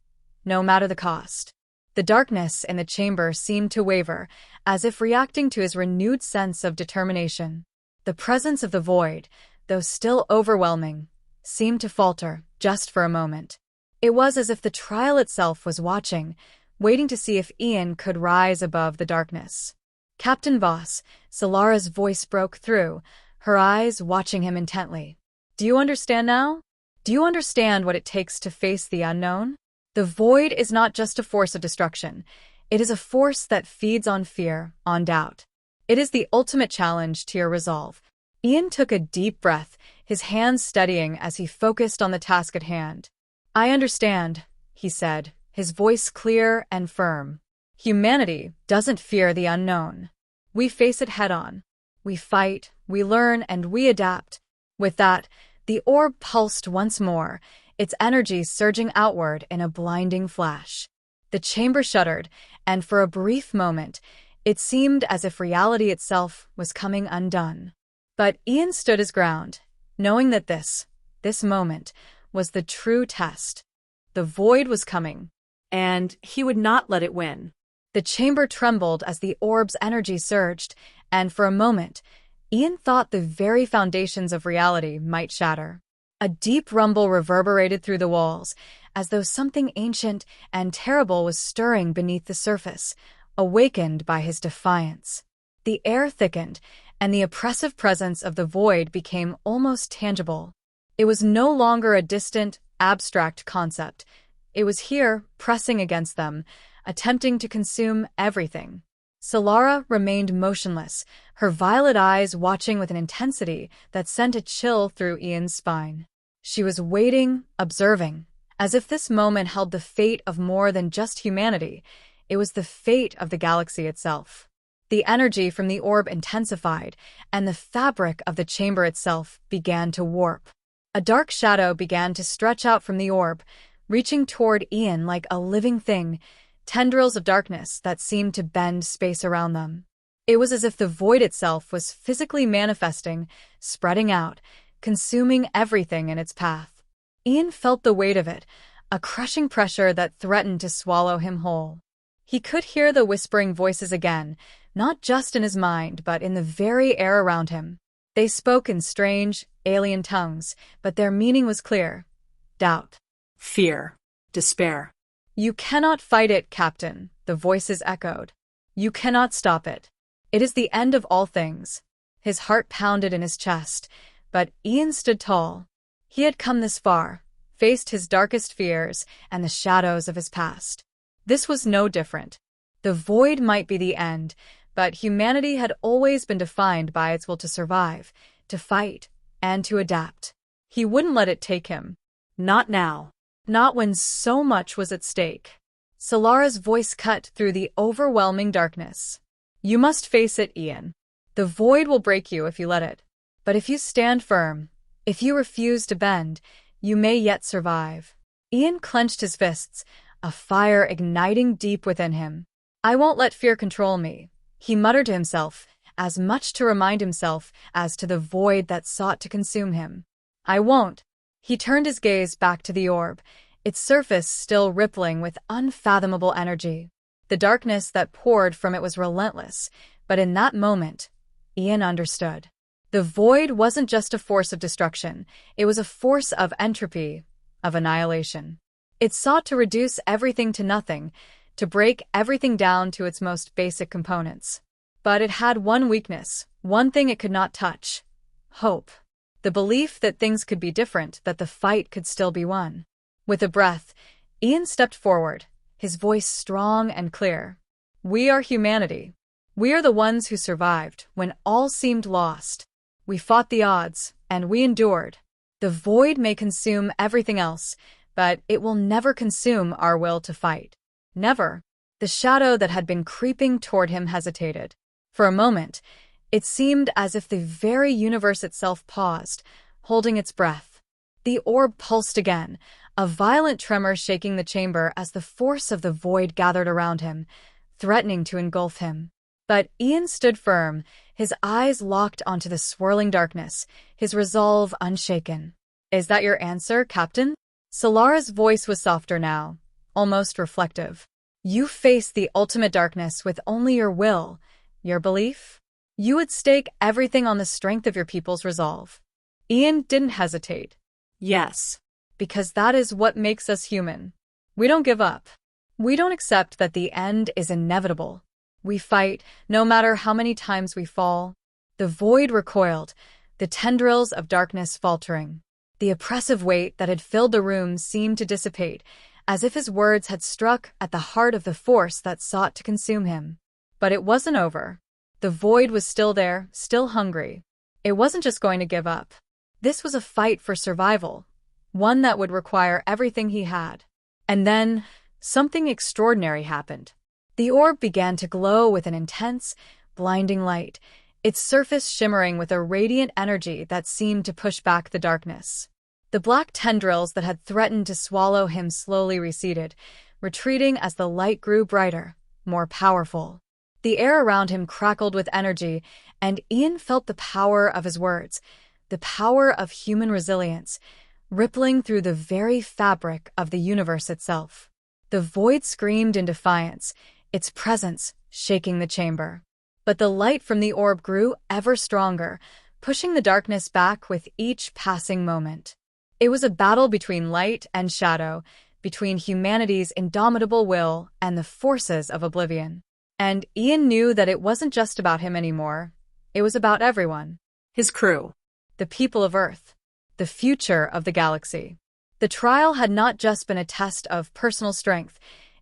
no matter the cost. The darkness in the chamber seemed to waver, as if reacting to his renewed sense of determination. The presence of the void, though still overwhelming, seemed to falter, just for a moment. It was as if the trial itself was watching, waiting to see if Ian could rise above the darkness. Captain Voss, Solara's voice broke through, her eyes watching him intently. Do you understand now? Do you understand what it takes to face the unknown? The void is not just a force of destruction. It is a force that feeds on fear, on doubt. It is the ultimate challenge to your resolve. Ian took a deep breath, his hands steadying as he focused on the task at hand. I understand, he said, his voice clear and firm. Humanity doesn't fear the unknown. We face it head-on. We fight, we learn, and we adapt. With that, the orb pulsed once more, its energy surging outward in a blinding flash. The chamber shuddered, and for a brief moment, it seemed as if reality itself was coming undone. But Ian stood his ground, knowing that this moment, was the true test. The void was coming, and he would not let it win. The chamber trembled as the orb's energy surged, and for a moment, Ian thought the very foundations of reality might shatter. A deep rumble reverberated through the walls, as though something ancient and terrible was stirring beneath the surface, awakened by his defiance. The air thickened, and the oppressive presence of the void became almost tangible. It was no longer a distant, abstract concept. It was here, pressing against them, attempting to consume everything. Solara remained motionless, her violet eyes watching with an intensity that sent a chill through Ian's spine. She was waiting, observing, as if this moment held the fate of more than just humanity. It was the fate of the galaxy itself. The energy from the orb intensified, and the fabric of the chamber itself began to warp. A dark shadow began to stretch out from the orb, reaching toward Ian like a living thing, tendrils of darkness that seemed to bend space around them. It was as if the void itself was physically manifesting, spreading out, consuming everything in its path. Ian felt the weight of it, a crushing pressure that threatened to swallow him whole. He could hear the whispering voices again, not just in his mind but in the very air around him. They spoke in strange, alien tongues, but their meaning was clear. Doubt. Fear. Despair. You cannot fight it, Captain, the voices echoed. You cannot stop it. It is the end of all things. His heart pounded in his chest, but Ian stood tall. He had come this far, faced his darkest fears and the shadows of his past. This was no different. The void might be the end, but humanity had always been defined by its will to survive, to fight, and to adapt. He wouldn't let it take him. Not now. Not when so much was at stake. Solara's voice cut through the overwhelming darkness. You must face it, Ian. The void will break you if you let it. But if you stand firm, if you refuse to bend, you may yet survive. Ian clenched his fists, a fire igniting deep within him. I won't let fear control me, he muttered to himself, as much to remind himself as to the void that sought to consume him. I won't. He turned his gaze back to the orb, its surface still rippling with unfathomable energy. The darkness that poured from it was relentless, but in that moment, Ian understood. The void wasn't just a force of destruction, it was a force of entropy, of annihilation. It sought to reduce everything to nothing, to break everything down to its most basic components. But it had one weakness, one thing it could not touch: hope. The belief that things could be different, that the fight could still be won. With a breath, Ian stepped forward, his voice strong and clear. We are humanity. We are the ones who survived when all seemed lost. We fought the odds, and we endured. The void may consume everything else, but it will never consume our will to fight. Never. The shadow that had been creeping toward him hesitated. For a moment, it seemed as if the very universe itself paused, holding its breath. The orb pulsed again, a violent tremor shaking the chamber as the force of the void gathered around him, threatening to engulf him. But Ian stood firm, his eyes locked onto the swirling darkness, his resolve unshaken. Is that your answer, Captain? Solara's voice was softer now, almost reflective. You face the ultimate darkness with only your will, your belief. You would stake everything on the strength of your people's resolve. Ian didn't hesitate. Yes. Because that is what makes us human. We don't give up. We don't accept that the end is inevitable. We fight, no matter how many times we fall. The void recoiled, the tendrils of darkness faltering. The oppressive weight that had filled the room seemed to dissipate, as if his words had struck at the heart of the force that sought to consume him. But it wasn't over. The void was still there, still hungry. It wasn't just going to give up. This was a fight for survival, one that would require everything he had. And then, something extraordinary happened. The orb began to glow with an intense, blinding light, its surface shimmering with a radiant energy that seemed to push back the darkness. The black tendrils that had threatened to swallow him slowly receded, retreating as the light grew brighter, more powerful. The air around him crackled with energy, and Ian felt the power of his words, the power of human resilience, rippling through the very fabric of the universe itself. The void screamed in defiance, its presence shaking the chamber. But the light from the orb grew ever stronger, pushing the darkness back with each passing moment. It was a battle between light and shadow, between humanity's indomitable will and the forces of oblivion. And Ian knew that it wasn't just about him anymore. It was about everyone. His crew. The people of Earth. The future of the galaxy. The trial had not just been a test of personal strength,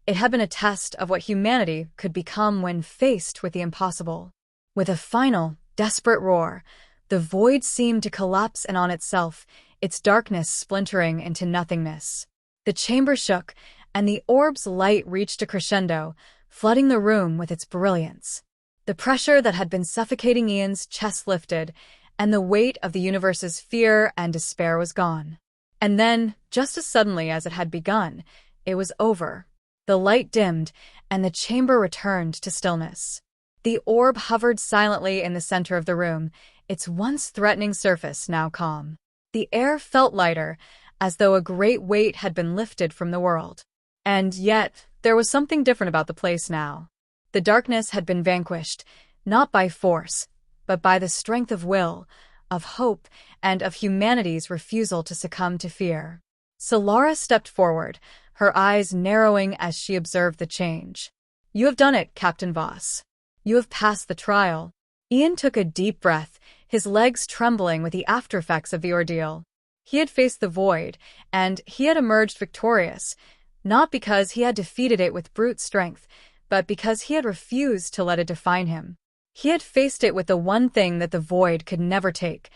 it had been a test of what humanity could become when faced with the impossible. With a final, desperate roar, the void seemed to collapse in on itself, its darkness splintering into nothingness. The chamber shook, and the orb's light reached a crescendo, flooding the room with its brilliance. The pressure that had been suffocating Ian's chest lifted, and the weight of the universe's fear and despair was gone. And then, just as suddenly as it had begun, it was over. The light dimmed, and the chamber returned to stillness. The orb hovered silently in the center of the room, its once threatening surface now calm. The air felt lighter, as though a great weight had been lifted from the world. And yet, there was something different about the place now. The darkness had been vanquished, not by force, but by the strength of will, of hope, and of humanity's refusal to succumb to fear. Solara stepped forward, her eyes narrowing as she observed the change. You have done it, Captain Voss. You have passed the trial. Ian took a deep breath, his legs trembling with the aftereffects of the ordeal. He had faced the void, and he had emerged victorious, not because he had defeated it with brute strength, but because he had refused to let it define him. He had faced it with the one thing that the void could never take,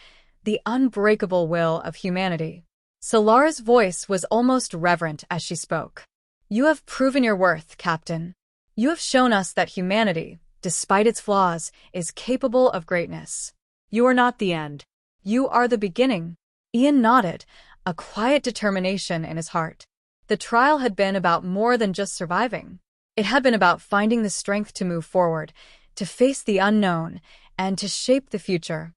the unbreakable will of humanity. Solara's voice was almost reverent as she spoke. You have proven your worth, Captain. You have shown us that humanity, despite its flaws, is capable of greatness. You are not the end. You are the beginning. Ian nodded, a quiet determination in his heart. The trial had been about more than just surviving. It had been about finding the strength to move forward, to face the unknown, and to shape the future.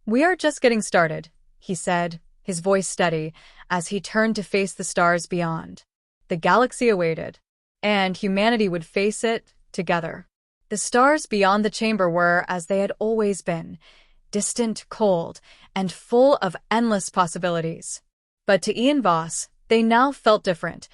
We are just getting started, he said, his voice steady, as he turned to face the stars beyond. The galaxy awaited, and humanity would face it together. The stars beyond the chamber were as they had always been, distant, cold, and full of endless possibilities. But to Ian Voss, they now felt different,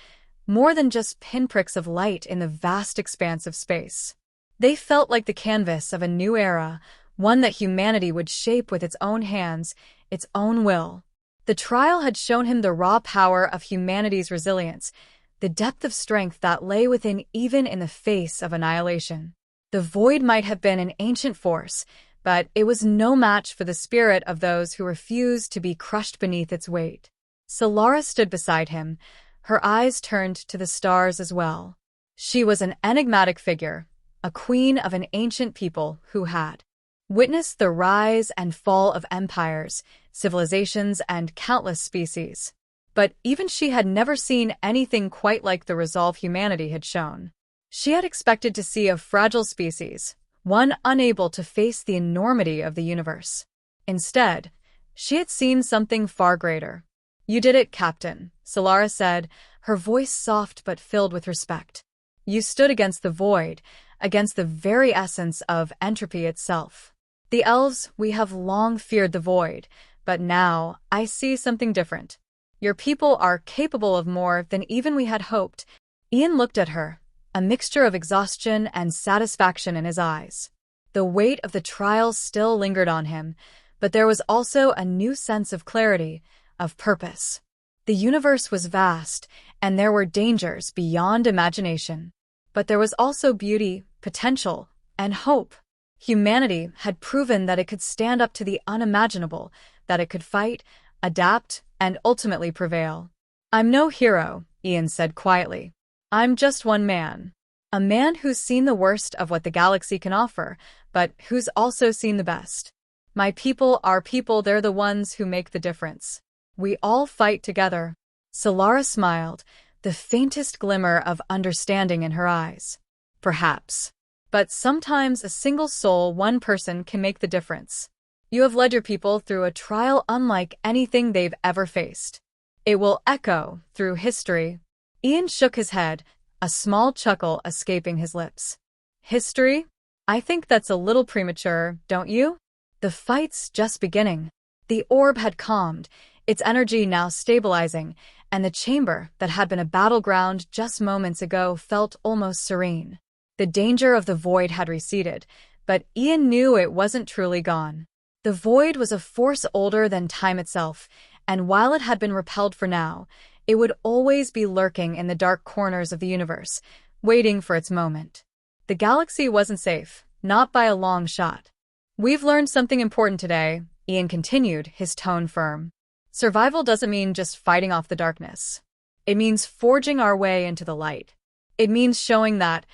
more than just pinpricks of light in the vast expanse of space. They felt like the canvas of a new era, one that humanity would shape with its own hands, its own will. The trial had shown him the raw power of humanity's resilience, the depth of strength that lay within even in the face of annihilation. The void might have been an ancient force, but it was no match for the spirit of those who refused to be crushed beneath its weight. Solara stood beside him, her eyes turned to the stars as well. She was an enigmatic figure, a queen of an ancient people who had witnessed the rise and fall of empires, civilizations, and countless species. But even she had never seen anything quite like the resolve humanity had shown. She had expected to see a fragile species, one unable to face the enormity of the universe. Instead, she had seen something far greater. You did it, Captain, Solara said, her voice soft but filled with respect. You stood against the void, against the very essence of entropy itself. The elves, we have long feared the void, but now I see something different. Your people are capable of more than even we had hoped. Ian looked at her, a mixture of exhaustion and satisfaction in his eyes. The weight of the trials still lingered on him, but there was also a new sense of clarity, of purpose. The universe was vast, and there were dangers beyond imagination. But there was also beauty, potential, and hope. Humanity had proven that it could stand up to the unimaginable, that it could fight, adapt, and ultimately prevail. I'm no hero, Ian said quietly. I'm just one man. A man who's seen the worst of what the galaxy can offer, but who's also seen the best. My people are people, they're the ones who make the difference. We all fight together. Solara smiled, the faintest glimmer of understanding in her eyes. Perhaps. But sometimes a single soul, one person, can make the difference. You have led your people through a trial unlike anything they've ever faced. It will echo through history. Ian shook his head, a small chuckle escaping his lips. History? I think that's a little premature, don't you? The fight's just beginning. The orb had calmed, its energy now stabilizing, and the chamber that had been a battleground just moments ago felt almost serene. The danger of the void had receded, but Ian knew it wasn't truly gone. The void was a force older than time itself, and while it had been repelled for now, it would always be lurking in the dark corners of the universe, waiting for its moment. The galaxy wasn't safe, not by a long shot. We've learned something important today, Ian continued, his tone firm. Survival doesn't mean just fighting off the darkness. It means forging our way into the light. It means showing that,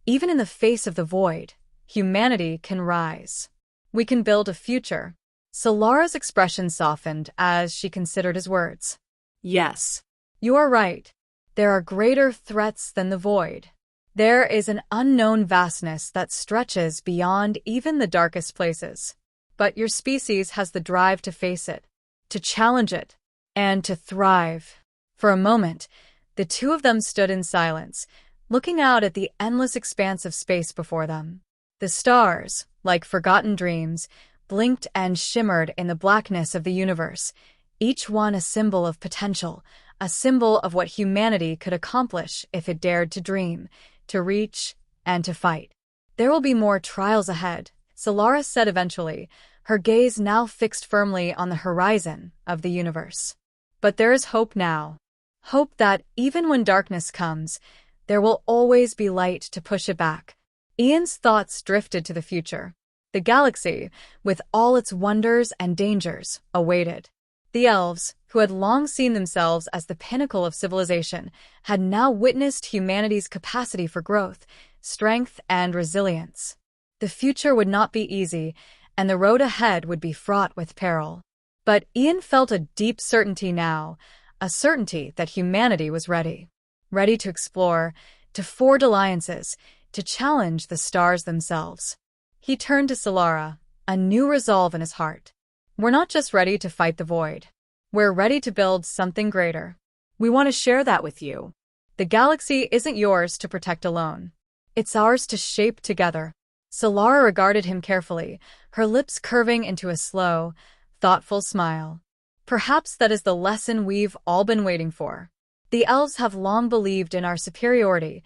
even in the face of the void, humanity can rise. We can build a future. Solara's expression softened as she considered his words. Yes. You are right. There are greater threats than the void. There is an unknown vastness that stretches beyond even the darkest places. But your species has the drive to face it, to challenge it, and to thrive. For a moment, the two of them stood in silence, looking out at the endless expanse of space before them. The stars, like forgotten dreams, blinked and shimmered in the blackness of the universe, each one a symbol of potential, a symbol of what humanity could accomplish if it dared to dream, to reach, and to fight. There will be more trials ahead, Solara said eventually, her gaze now fixed firmly on the horizon of the universe. But there is hope now. Hope that, even when darkness comes, there will always be light to push it back. Ian's thoughts drifted to the future. The galaxy, with all its wonders and dangers, awaited. The elves, who had long seen themselves as the pinnacle of civilization, had now witnessed humanity's capacity for growth, strength, and resilience. The future would not be easy, and the road ahead would be fraught with peril. But Ian felt a deep certainty now, a certainty that humanity was ready. Ready to explore, to forge alliances, to challenge the stars themselves. He turned to Solara, a new resolve in his heart. We're not just ready to fight the void. We're ready to build something greater. We want to share that with you. The galaxy isn't yours to protect alone. It's ours to shape together. Solara regarded him carefully, her lips curving into a slow, thoughtful smile. Perhaps that is the lesson we've all been waiting for. The elves have long believed in our superiority,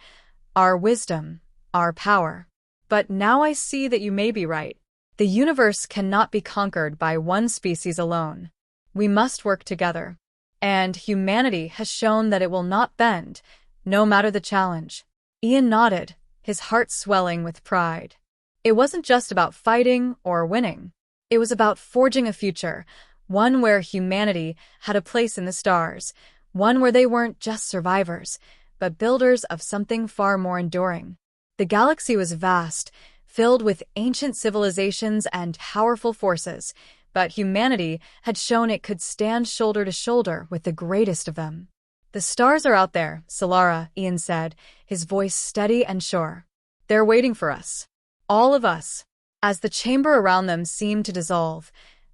our wisdom, our power. But now I see that you may be right. The universe cannot be conquered by one species alone. We must work together. And humanity has shown that it will not bend, no matter the challenge. Ian nodded, his heart swelling with pride. It wasn't just about fighting or winning. It was about forging a future, one where humanity had a place in the stars, one where they weren't just survivors, but builders of something far more enduring. The galaxy was vast, filled with ancient civilizations and powerful forces, but humanity had shown it could stand shoulder to shoulder with the greatest of them. The stars are out there, Solara, Ian said, his voice steady and sure. They're waiting for us. All of us. As the chamber around them seemed to dissolve,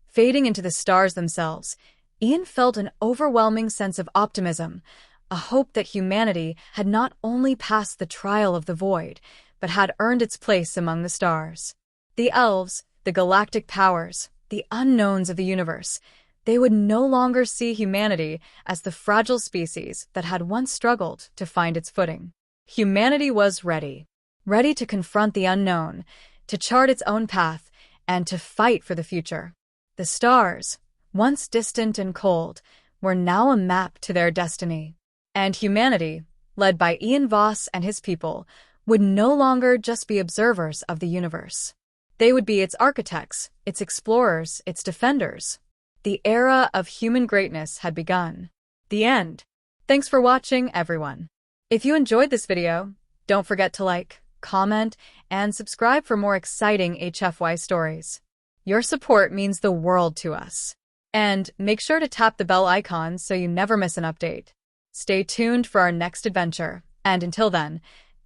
fading into the stars themselves, Ian felt an overwhelming sense of optimism, a hope that humanity had not only passed the trial of the void, but had earned its place among the stars. The elves, the galactic powers, the unknowns of the universe, they would no longer see humanity as the fragile species that had once struggled to find its footing. Humanity was ready to confront the unknown, to chart its own path, and to fight for the future. The stars, once distant and cold, were now a map to their destiny. And humanity, led by Ian Voss and his people, would no longer just be observers of the universe. They would be its architects, its explorers, its defenders. The era of human greatness had begun. The end. Thanks for watching, everyone. If you enjoyed this video, don't forget to like, comment, and subscribe for more exciting HFY stories. Your support means the world to us. And make sure to tap the bell icon so you never miss an update. Stay tuned for our next adventure, and until then,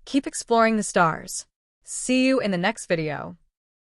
keep exploring the stars. See you in the next video.